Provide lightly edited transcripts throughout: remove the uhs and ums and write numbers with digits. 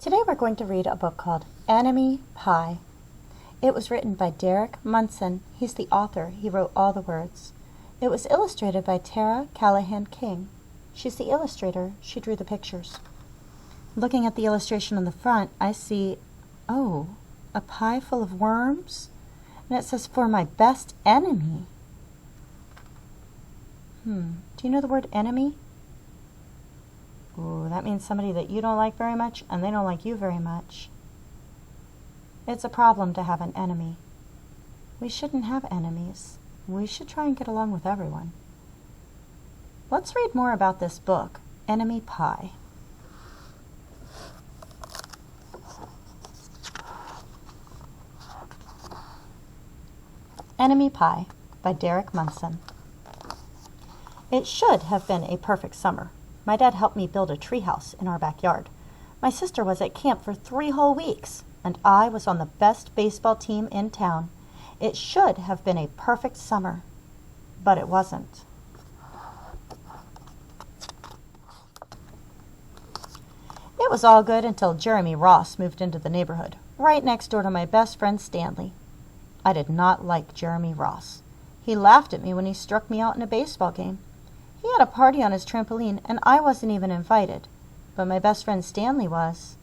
Today we're going to read a book called Enemy Pie. It was written by Munson. He's the author. He wrote all the words. It was illustrated by Calahan King. She's the illustrator. She drew the pictures. Looking at the illustration on the front, I see, a pie full of worms? And it says, for my best enemy. Do you know the word enemy? Ooh, that means somebody that you don't like very much and they don't like you very much. It's a problem to have an enemy. We shouldn't have enemies. We should try and get along with everyone. Let's read more about this book, Enemy Pie. Enemy Pie by Munson. It should have been a perfect summer. My dad helped me build a treehouse in our backyard. My sister was at camp for 3 whole weeks, and I was on the best baseball team in town. It should have been a perfect summer, but it wasn't. It was all good until Jeremy Ross moved into the neighborhood, right next door to my best friend Stanley. I did not like Jeremy Ross. He laughed at me when he struck me out in a baseball game. He had a party on his trampoline, and I wasn't even invited, but my best friend Stanley was.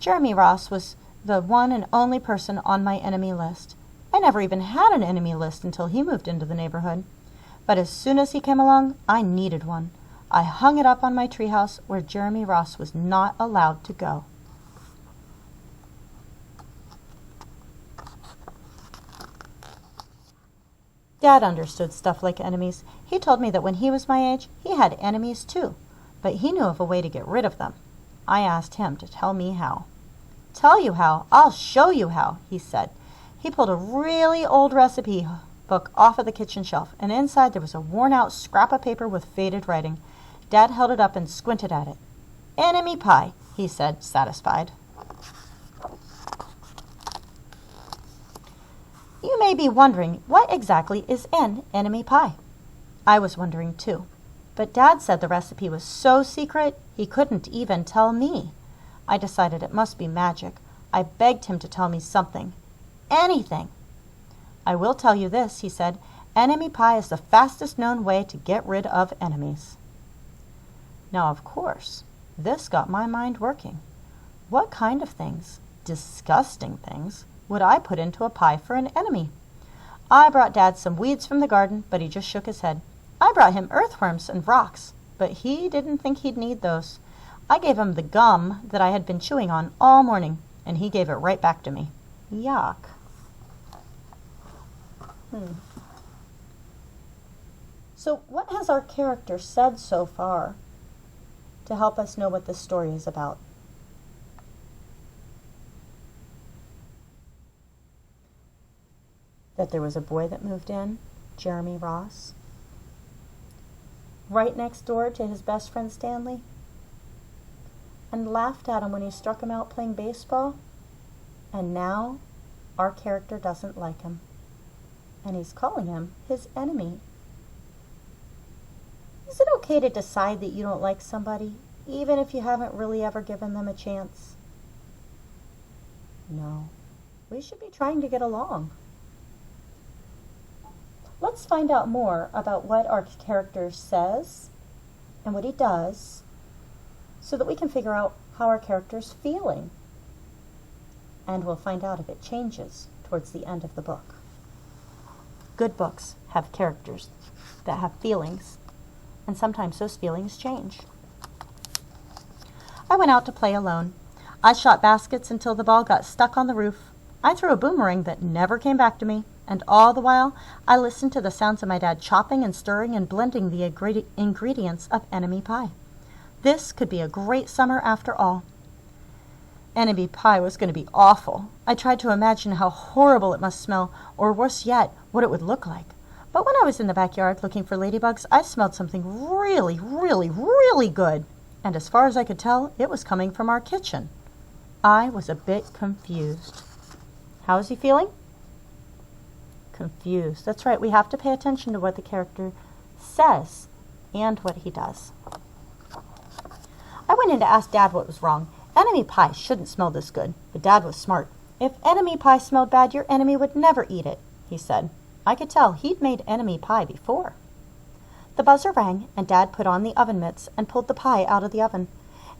Jeremy Ross was the one and only person on my enemy list. I never even had an enemy list until he moved into the neighborhood. But as soon as he came along, I needed one. I hung it up on my treehouse where Jeremy Ross was not allowed to go. Dad understood stuff like enemies. He told me that when he was my age, he had enemies too, but he knew of a way to get rid of them. I asked him to tell me how. Tell you how? I'll show you how, he said. He pulled a really old recipe book off of the kitchen shelf, and inside there was a worn-out scrap of paper with faded writing. Dad held it up and squinted at it. Enemy pie, he said, satisfied. You may be wondering, what exactly is in enemy pie? I was wondering too, but Dad said the recipe was so secret he couldn't even tell me. I decided it must be magic. I begged him to tell me something. Anything. I will tell you this, he said. Enemy pie is the fastest known way to get rid of enemies. Now, of course, this got my mind working. What kind of things, disgusting things, would I put into a pie for an enemy? I brought Dad some weeds from the garden, but he just shook his head. I brought him earthworms and rocks, but he didn't think he'd need those. I gave him the gum that I had been chewing on all morning, and he gave it right back to me. Yuck. So what has our character said so far to help us know what this story is about? That there was a boy that moved in, Jeremy Ross, right next door to his best friend Stanley, and laughed at him when he struck him out playing baseball, and now our character doesn't like him, and he's calling him his enemy. Is it okay to decide that you don't like somebody, even if you haven't really ever given them a chance? No, we should be trying to get along. Let's find out more about what our character says and what he does so that we can figure out how our character's feeling. And we'll find out if it changes towards the end of the book. Good books have characters that have feelings, and sometimes those feelings change. I went out to play alone. I shot baskets until the ball got stuck on the roof. I threw a boomerang that never came back to me. And all the while, I listened to the sounds of my dad chopping and stirring and blending the ingredients of enemy pie. This could be a great summer after all. Enemy pie was going to be awful. I tried to imagine how horrible it must smell, or worse yet, what it would look like. But when I was in the backyard looking for ladybugs, I smelled something really, really, really good. And as far as I could tell, it was coming from our kitchen. I was a bit confused. How is he feeling? Confused. That's right, we have to pay attention to what the character says and what he does. I went in to ask Dad what was wrong, Enemy pie shouldn't smell this good, but Dad was smart. If enemy pie smelled bad, your enemy would never eat it, he said. I could tell he'd made enemy pie before. The buzzer rang, and Dad put on the oven mitts and pulled the pie out of the oven.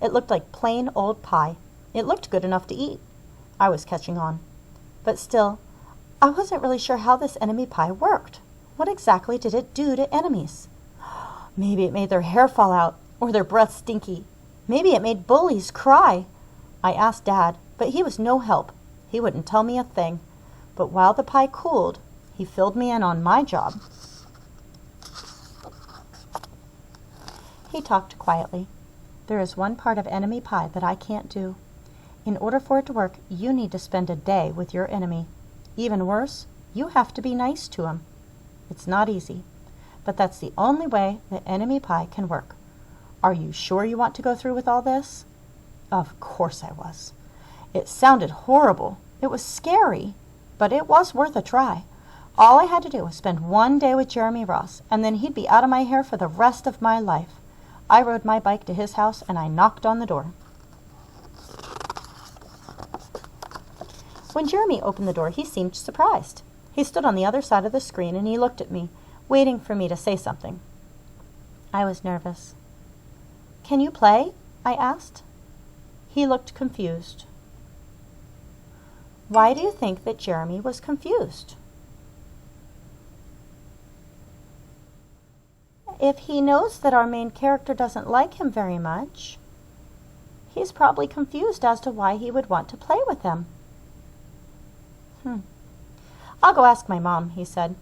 It looked like plain old pie. It looked good enough to eat. I was catching on. But still, I wasn't really sure how this enemy pie worked. What exactly did it do to enemies? Maybe it made their hair fall out, or their breath stinky. Maybe it made bullies cry. I asked Dad, but he was no help. He wouldn't tell me a thing. But while the pie cooled, he filled me in on my job. He talked quietly. There is one part of enemy pie that I can't do. In order for it to work, you need to spend a day with your enemy. Even worse, you have to be nice to him. It's not easy, but that's the only way that enemy pie can work. Are you sure you want to go through with all this? Of course I was. It sounded horrible. It was scary, but it was worth a try. All I had to do was spend one day with Jeremy Ross, and then he'd be out of my hair for the rest of my life. I rode my bike to his house, and I knocked on the door. When Jeremy opened the door, he seemed surprised. He stood on the other side of the screen, and he looked at me, waiting for me to say something. I was nervous. Can you play? I asked. He looked confused. Why do you think that Jeremy was confused? If he knows that our main character doesn't like him very much, he's probably confused as to why he would want to play with him. I'll go ask my mom, he said.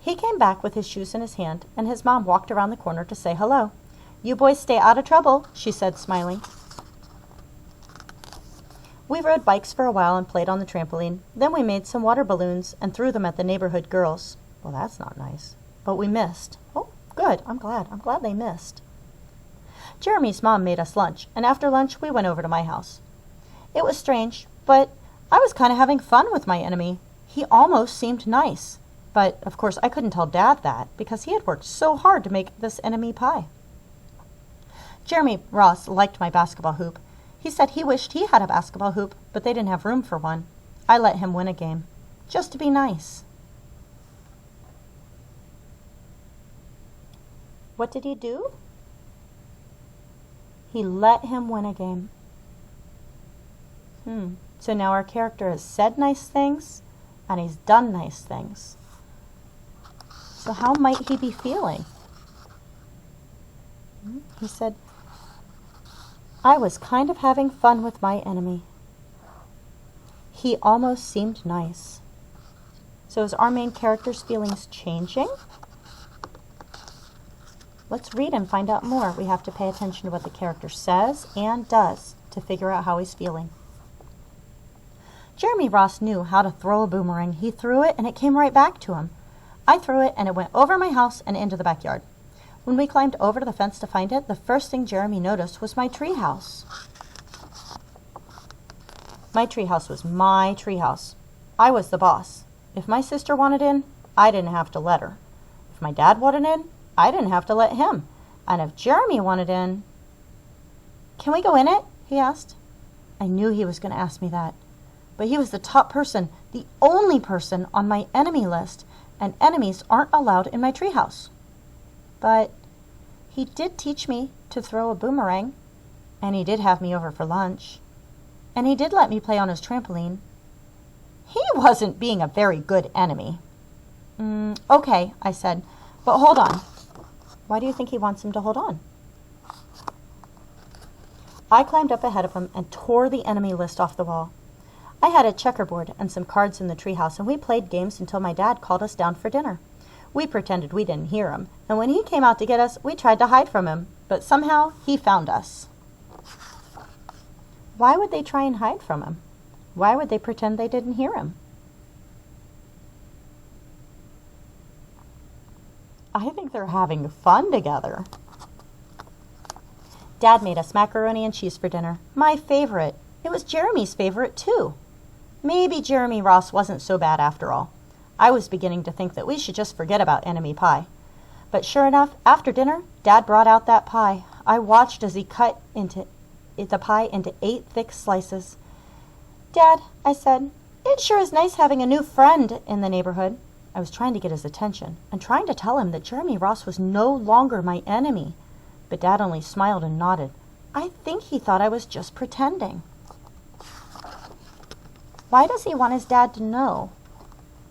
He came back with his shoes in his hand, and his mom walked around the corner to say hello. You boys stay out of trouble, she said, smiling. We rode bikes for a while and played on the trampoline. Then we made some water balloons and threw them at the neighborhood girls. Well, that's not nice. But we missed. Oh, good. I'm glad they missed. Jeremy's mom made us lunch, and after lunch we went over to my house. It was strange, but I was kind of having fun with my enemy. He almost seemed nice. But, of course, I couldn't tell Dad that because he had worked so hard to make this enemy pie. Jeremy Ross liked my basketball hoop. He said he wished he had a basketball hoop, but they didn't have room for one. I let him win a game, just to be nice. What did he do? He let him win a game. So now our character has said nice things, and he's done nice things. So how might he be feeling? He said, I was kind of having fun with my enemy. He almost seemed nice. So is our main character's feelings changing? Let's read and find out more. We have to pay attention to what the character says and does to figure out how he's feeling. Jeremy Ross knew how to throw a boomerang. He threw it and it came right back to him. I threw it and it went over my house and into the backyard. When we climbed over to the fence to find it, the first thing Jeremy noticed was my treehouse. My treehouse was my treehouse. I was the boss. If my sister wanted in, I didn't have to let her. If my dad wanted in, I didn't have to let him. And if Jeremy wanted in... Can we go in it? He asked. I knew he was going to ask me that. But he was the top person, the only person on my enemy list, and enemies aren't allowed in my treehouse. But he did teach me to throw a boomerang, and he did have me over for lunch, and he did let me play on his trampoline. He wasn't being a very good enemy. Okay, I said, but hold on. Why do you think he wants him to hold on? I climbed up ahead of him and tore the enemy list off the wall. I had a checkerboard and some cards in the treehouse, and we played games until my dad called us down for dinner. We pretended we didn't hear him, and when he came out to get us, we tried to hide from him, but somehow he found us. Why would they try and hide from him? Why would they pretend they didn't hear him? I think they're having fun together. Dad made us macaroni and cheese for dinner. My favorite. It was Jeremy's favorite, too. Maybe Jeremy Ross wasn't so bad after all. I was beginning to think that we should just forget about enemy pie. But sure enough, after dinner, Dad brought out that pie. I watched as he cut into the pie into 8 thick slices. "Dad," I said, "it sure is nice having a new friend in the neighborhood." I was trying to get his attention and trying to tell him that Jeremy Ross was no longer my enemy. But Dad only smiled and nodded. I think he thought I was just pretending. Why does he want his dad to know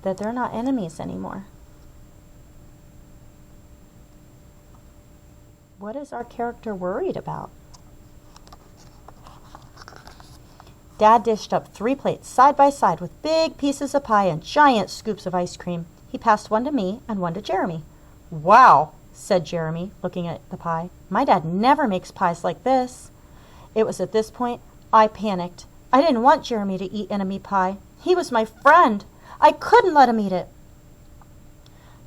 that they're not enemies anymore? What is our character worried about? Dad dished up 3 plates side by side with big pieces of pie and giant scoops of ice cream. He passed one to me and one to Jeremy. "Wow," said Jeremy, looking at the pie. "My dad never makes pies like this." It was at this point I panicked. I didn't want Jeremy to eat enemy pie. He was my friend. I couldn't let him eat it.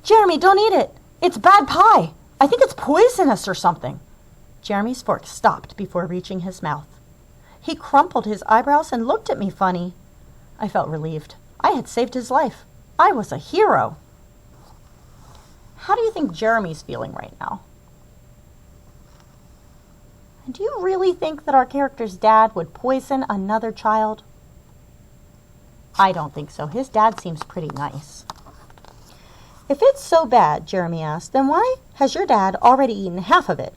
"Jeremy, don't eat it. It's bad pie. I think it's poisonous or something." Jeremy's fork stopped before reaching his mouth. He crumpled his eyebrows and looked at me funny. I felt relieved. I had saved his life. I was a hero. How do you think Jeremy's feeling right now? And do you really think that our character's dad would poison another child? I don't think so. His dad seems pretty nice. "If it's so bad," Jeremy asked, "then why has your dad already eaten half of it?"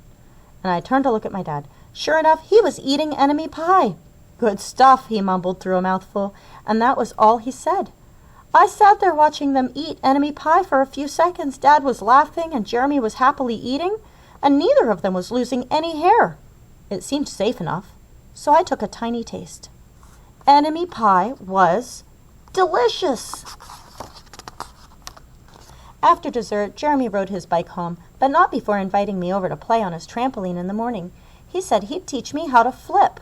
And I turned to look at my dad. Sure enough, he was eating enemy pie. "Good stuff," he mumbled through a mouthful, and that was all he said. I sat there watching them eat enemy pie for a few seconds. Dad was laughing and Jeremy was happily eating, and neither of them was losing any hair. It seemed safe enough, so I took a tiny taste. Enemy pie was delicious. After dessert, Jeremy rode his bike home, but not before inviting me over to play on his trampoline in the morning. He said he'd teach me how to flip.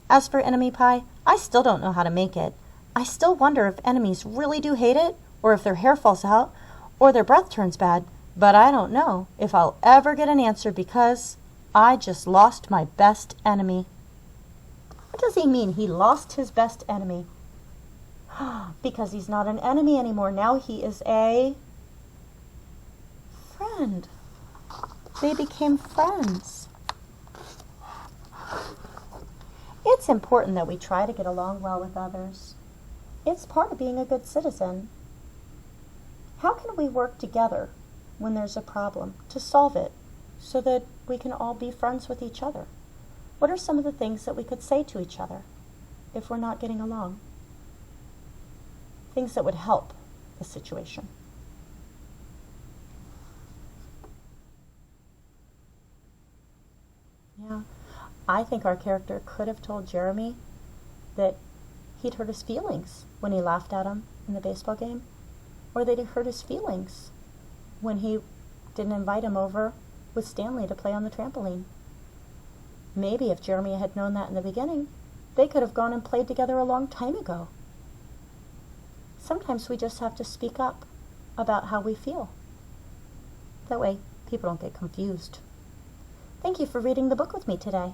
As for enemy pie, I still don't know how to make it. I still wonder if enemies really do hate it, or if their hair falls out, or their breath turns bad, but I don't know if I'll ever get an answer because I just lost my best enemy. What does he mean he lost his best enemy? Because he's not an enemy anymore. Now he is a friend. They became friends. It's important that we try to get along well with others. It's part of being a good citizen. How can we work together when there's a problem to solve it so that we can all be friends with each other? What are some of the things that we could say to each other if we're not getting along? Things that would help the situation. Yeah. I think our character could have told Jeremy that he'd hurt his feelings when he laughed at him in the baseball game, or that it hurt his feelings when he didn't invite him over with Stanley to play on the trampoline. Maybe if Jeremy had known that in the beginning, they could have gone and played together a long time ago. Sometimes we just have to speak up about how we feel. That way, people don't get confused. Thank you for reading the book with me today.